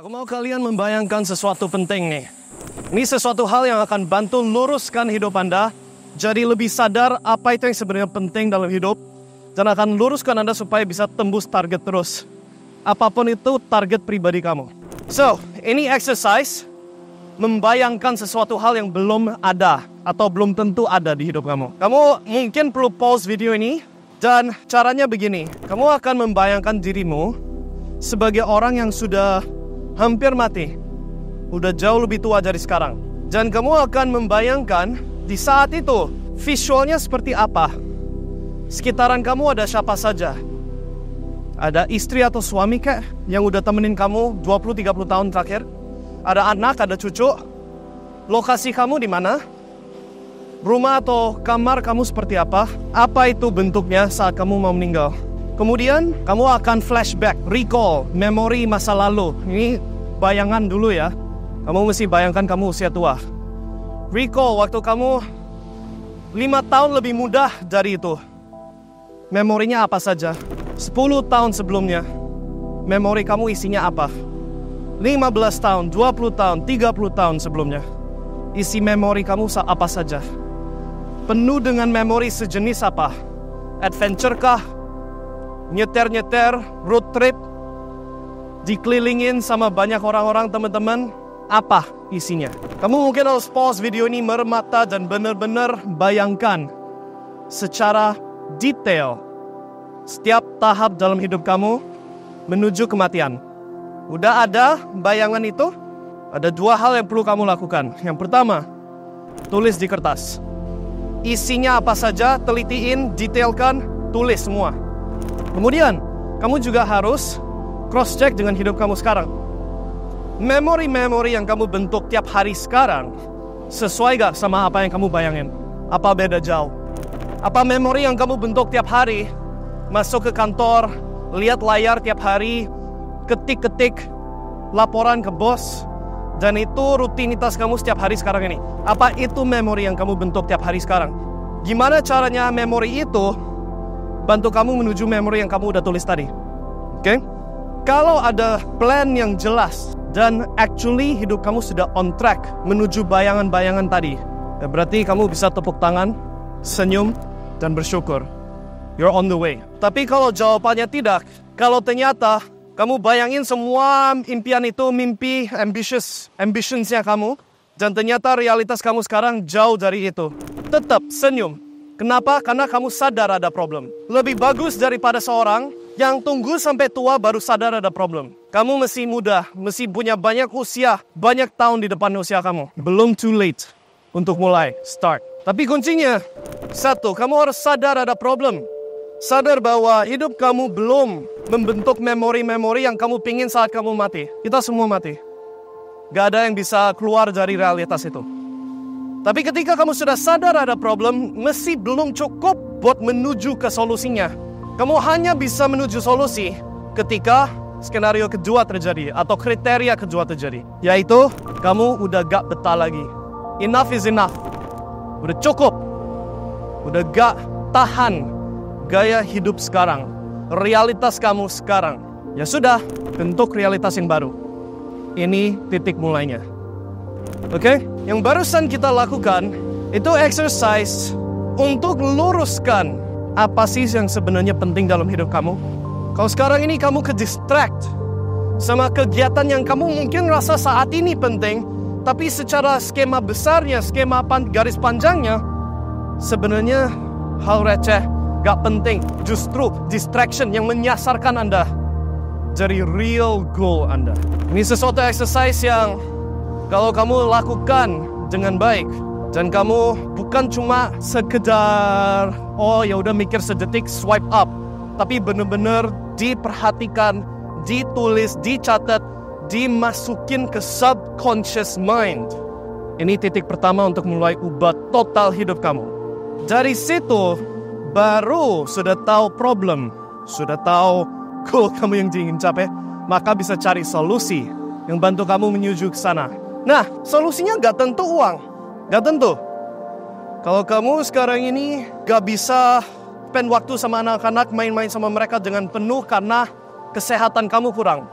Aku mau kalian membayangkan sesuatu penting nih. Ini sesuatu hal yang akan bantu luruskan hidup Anda, jadi lebih sadar apa itu yang sebenarnya penting dalam hidup, dan akan luruskan Anda supaya bisa tembus target terus. Apapun itu target pribadi kamu. So, ini exercise membayangkan sesuatu hal yang belum ada atau belum tentu ada di hidup kamu. Kamu mungkin perlu pause video ini, dan caranya begini. Kamu akan membayangkan dirimu sebagai orang yang sudah hampir mati, udah jauh lebih tua dari sekarang. Dan kamu akan membayangkan di saat itu visualnya seperti apa. Sekitaran kamu ada siapa saja. Ada istri atau suami kek yang udah temenin kamu 20-30 tahun terakhir. Ada anak, ada cucu. Lokasi kamu di mana? Rumah atau kamar kamu seperti apa? Apa itu bentuknya saat kamu mau meninggal? Kemudian kamu akan flashback, recall, memori masa lalu. Ini bayangan dulu ya. Kamu mesti bayangkan kamu usia tua. Recall waktu kamu 5 tahun lebih muda dari itu. Memorinya apa saja? 10 tahun sebelumnya. Memori kamu isinya apa? 15 tahun, 20 tahun, 30 tahun sebelumnya. Isi memori kamu apa saja? Penuh dengan memori sejenis apa? Adventure kah? Nyeter-nyeter, road trip, dikelilingin sama banyak orang-orang teman-teman, apa isinya? Kamu mungkin harus pause video ini, merem mata, dan benar-benar bayangkan secara detail setiap tahap dalam hidup kamu menuju kematian. Udah ada bayangan itu? Ada 2 hal yang perlu kamu lakukan. Yang pertama, tulis di kertas. Isinya apa saja, telitiin, detailkan, tulis semua. Kemudian, kamu juga harus cross-check dengan hidup kamu sekarang. Memori-memori yang kamu bentuk tiap hari sekarang, sesuai gak sama apa yang kamu bayangin? Apa beda jauh? Apa memori yang kamu bentuk tiap hari, masuk ke kantor, lihat layar tiap hari, ketik-ketik, laporan ke bos, dan itu rutinitas kamu setiap hari sekarang ini? Apa itu memori yang kamu bentuk tiap hari sekarang? Gimana caranya memori itu bantu kamu menuju memori yang kamu udah tulis tadi? Oke? Kalau ada plan yang jelas dan actually hidup kamu sudah on track menuju bayangan-bayangan tadi, ya berarti kamu bisa tepuk tangan, senyum, dan bersyukur. You're on the way. Tapi kalau jawabannya tidak, kalau ternyata kamu bayangin semua impian itu mimpi, ambitionsnya kamu, dan ternyata realitas kamu sekarang jauh dari itu, tetap senyum. Kenapa? Karena kamu sadar ada problem. Lebih bagus daripada seorang yang tunggu sampai tua baru sadar ada problem. Kamu masih muda, masih punya banyak usia, banyak tahun di depan usia kamu. Belum too late untuk mulai, start. Tapi kuncinya, 1, kamu harus sadar ada problem. Sadar bahwa hidup kamu belum membentuk memori-memori yang kamu pingin saat kamu mati. Kita semua mati. Gak ada yang bisa keluar dari realitas itu. Tapi ketika kamu sudah sadar ada problem, masih belum cukup buat menuju ke solusinya. Kamu hanya bisa menuju solusi ketika skenario kedua terjadi atau kriteria kedua terjadi. Yaitu, kamu udah gak betah lagi. Enough is enough. Udah cukup. Udah gak tahan gaya hidup sekarang. Realitas kamu sekarang. Ya sudah, bentuk realitas yang baru. Ini titik mulainya. Oke? Yang barusan kita lakukan itu exercise untuk luruskan apa sih yang sebenarnya penting dalam hidup kamu. Kalau sekarang ini kamu ke-distract sama kegiatan yang kamu mungkin rasa saat ini penting, tapi secara skema besarnya, skema garis panjangnya, sebenarnya hal receh, gak penting. Justru distraction yang menyasarkan Anda dari real goal Anda. Ini sesuatu exercise yang kalau kamu lakukan dengan baik, dan kamu bukan cuma sekedar ya udah mikir sedetik swipe up, tapi benar-benar diperhatikan, ditulis, dicatat, dimasukin ke subconscious mind. Ini titik pertama untuk mulai ubah total hidup kamu. Dari situ baru sudah tahu problem, sudah tahu goal kamu yang ingin capai, maka bisa cari solusi yang bantu kamu menuju ke sana. Nah, solusinya gak tentu uang. Gak tentu. Kalau kamu sekarang ini gak bisa spend waktu sama anak-anak, main-main sama mereka dengan penuh karena kesehatan kamu kurang.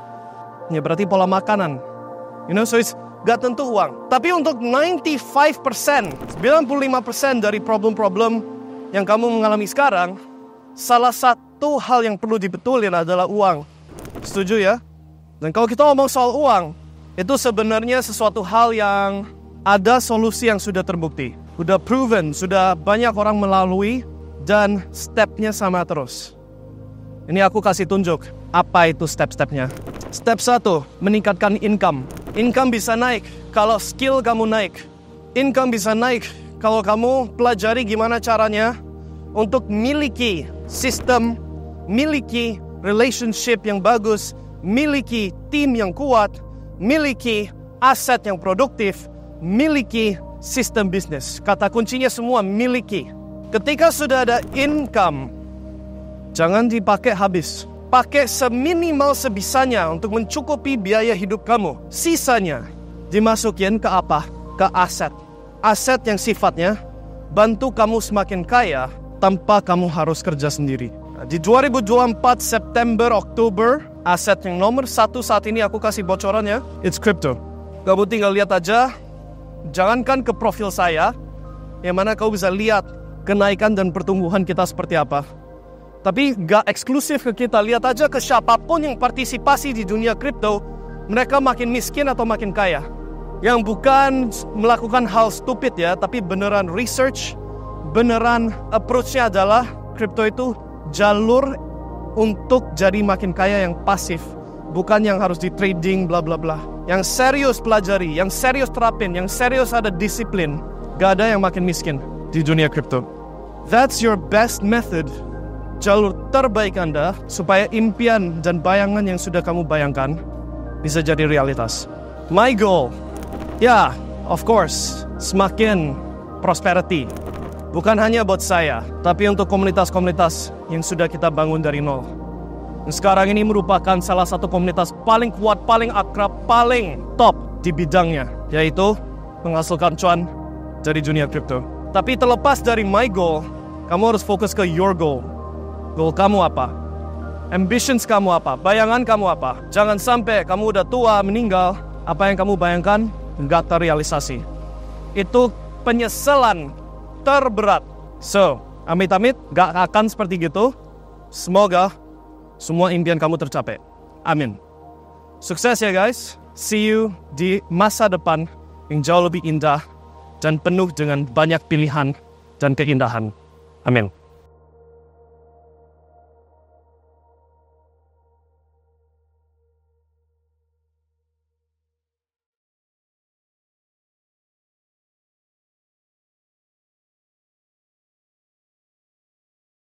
ya berarti pola makanan. So it's gak tentu uang. Tapi untuk 95%, 95% dari problem-problem yang kamu mengalami sekarang, salah satu hal yang perlu dibetulin adalah uang. Setuju ya? Dan kalau kita ngomong soal uang, itu sebenarnya sesuatu hal yang ada solusi yang sudah terbukti. Sudah proven, sudah banyak orang melalui, dan stepnya sama terus. Ini aku kasih tunjuk, apa itu step-stepnya. Step 1, meningkatkan income. Income bisa naik kalau skill kamu naik. Income bisa naik kalau kamu pelajari gimana caranya untuk miliki sistem, miliki relationship yang bagus, miliki tim yang kuat, miliki aset yang produktif, miliki sistem bisnis. Kata kuncinya semua miliki. Ketika sudah ada income, jangan dipakai habis. Pakai seminimal sebisanya untuk mencukupi biaya hidup kamu. Sisanya dimasukin ke apa? Ke aset. Aset yang sifatnya bantu kamu semakin kaya tanpa kamu harus kerja sendiri. Di 2024 September, Oktober, aset yang nomor 1 saat ini aku kasih bocorannya, it's crypto. Kamu tinggal lihat aja, jangankan ke profil saya, yang mana kau bisa lihat kenaikan dan pertumbuhan kita seperti apa. Tapi gak eksklusif ke kita, lihat aja ke siapapun yang partisipasi di dunia kripto, mereka makin miskin atau makin kaya. Yang bukan melakukan hal stupid ya, tapi beneran research, beneran approach-nya adalah kripto itu jalur untuk jadi makin kaya yang pasif, bukan yang harus di trading bla bla bla. Yang serius pelajari, yang serius terapin, yang serius ada disiplin, gak ada yang makin miskin di dunia kripto. That's your best method. Jalur terbaik Anda supaya impian dan bayangan yang sudah kamu bayangkan bisa jadi realitas. My goal, ya, of course, semakin prosperity. Bukan hanya buat saya, tapi untuk komunitas-komunitas yang sudah kita bangun dari nol. Dan sekarang ini merupakan salah satu komunitas paling kuat, paling akrab, paling top di bidangnya, yaitu menghasilkan cuan dari dunia kripto. Tapi terlepas dari my goal, kamu harus fokus ke your goal. Goal kamu apa? Ambitions kamu apa? Bayangan kamu apa? Jangan sampai kamu udah tua, meninggal, apa yang kamu bayangkan nggak terrealisasi. Itu penyesalan terberat. So, amit-amit gak akan seperti gitu. Semoga semua impian kamu tercapai. Amin. Sukses ya guys. See you di masa depan yang jauh lebih indah dan penuh dengan banyak pilihan dan keindahan. Amin.